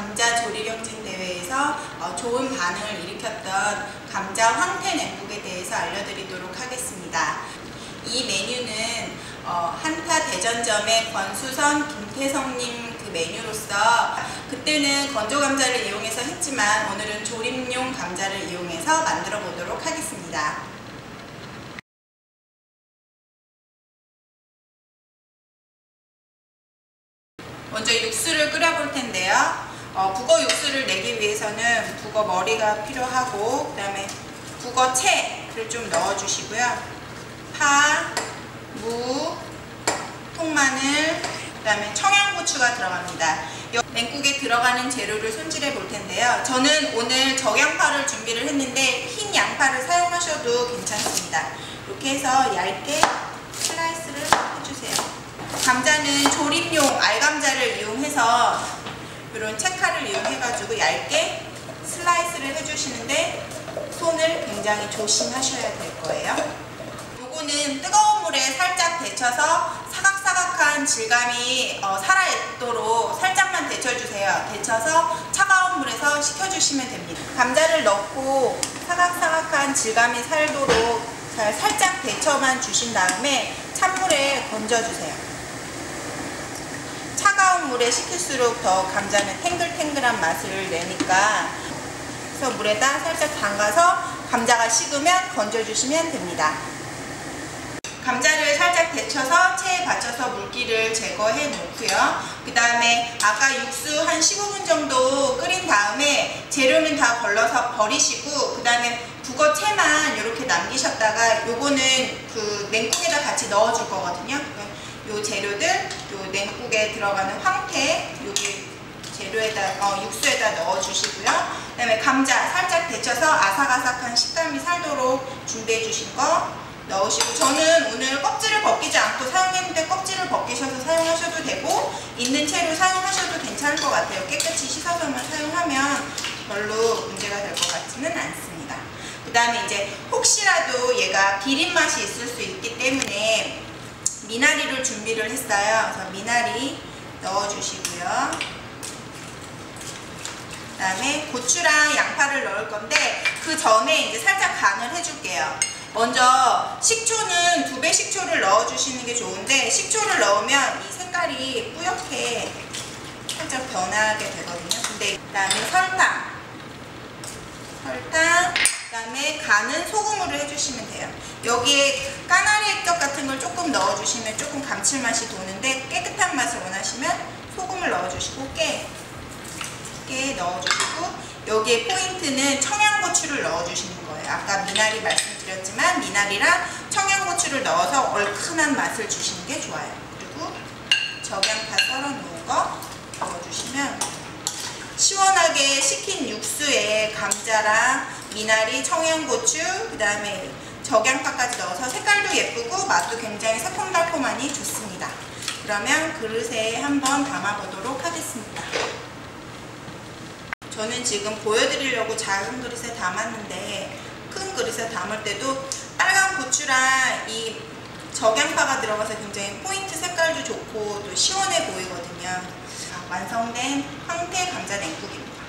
감자 조리경진 대회에서 좋은 반응을 일으켰던 감자 황태 냉국에 대해서 알려드리도록 하겠습니다. 이 메뉴는 한타 대전점의 권수선 김태성님 그 메뉴로서 그때는 건조 감자를 이용해서 했지만 오늘은 조림용 감자를 이용해서 만들어 보도록 하겠습니다. 먼저 육수를 끓여 볼 텐데요. 북어 육수를 내기 위해서는 북어 머리가 필요하고 그 다음에 북어 채를 좀 넣어 주시고요. 파, 무, 통마늘, 그 다음에 청양고추가 들어갑니다. 냉국에 들어가는 재료를 손질해 볼 텐데요. 저는 오늘 적양파를 준비를 했는데 흰 양파를 사용하셔도 괜찮습니다. 이렇게 해서 얇게 슬라이스를 해주세요. 감자는 조림용 알감자를 이용해서 이런 채칼을 이용해가지고 얇게 슬라이스를 해주시는데 손을 굉장히 조심하셔야 될 거예요. 요거는 뜨거운 물에 살짝 데쳐서 사각사각한 질감이 살아있도록 살짝만 데쳐주세요. 데쳐서 차가운 물에서 식혀주시면 됩니다. 감자를 넣고 사각사각한 질감이 살도록 살짝 데쳐만 주신 다음에 찬물에 건져주세요. 차가운 물에 식힐수록 더 감자는 탱글탱글한 맛을 내니까 그래서 물에다 살짝 담가서 감자가 식으면 건져주시면 됩니다. 감자를 살짝 데쳐서 체에 받쳐서 물기를 제거해 놓고요. 그 다음에 아까 육수 한 15분 정도 끓인 다음에 재료는 다 걸러서 버리시고 그 다음에 북어 채만 이렇게 남기셨다가 요거는 그 냉국에다 같이 넣어 줄 거거든요. 요 재료들, 요 냉국에 들어가는 황태 여기 재료에다 육수에다 넣어 주시고요. 그 다음에 감자 살짝 데쳐서 아삭아삭한 식감이 살도록 준비해 주신 거 넣으시고, 저는 오늘 껍질을 벗기지 않고 사용했는데 껍질을 벗기셔서 사용하셔도 되고 있는 채로 사용하셔도 괜찮을 것 같아요. 깨끗이 씻어서만 사용하면 별로 문제가 될 것 같지는 않습니다. 그 다음에 이제 혹시라도 얘가 비린 맛이 있을 수 있기 때문에 미나리를 준비를 했어요. 그래서 미나리 넣어주시고요. 그 다음에 고추랑 양파를 넣을 건데 그 전에 이제 살짝 간을 해줄게요. 먼저 식초는 2배 식초를 넣어주시는 게 좋은데 식초를 넣으면 이 색깔이 뿌옇게 살짝 변하게 되거든요. 근데 그 다음에 설탕, 그 다음에 간은 소금으로 해주시면 돼요. 여기에 까나리 액젓 같은 걸 조금 넣어주시면 조금 감칠맛이 도는데 깨끗한 맛을 원하시면 소금을 넣어주시고 깨 넣어주시고 여기에 포인트는 청양고추를 넣어주시는 거예요. 아까 미나리 말씀드렸지만 미나리랑 청양고추를 넣어서 얼큰한 맛을 주시는 게 좋아요. 그리고 적양파 썰어 놓은 거 넣어주시면 시원하게 식힌 육수에 감자랑 미나리, 청양고추, 그 다음에 적양파까지 넣어서 색깔도 예쁘고 맛도 굉장히 새콤달콤하니 좋습니다. 그러면 그릇에 한번 담아보도록 하겠습니다. 저는 지금 보여드리려고 작은 그릇에 담았는데 큰 그릇에 담을 때도 빨간 고추랑 이 적양파가 들어가서 굉장히 포인트 색깔도 좋고 또 시원해 보이거든요. 완성된 황태 감자 냉국입니다.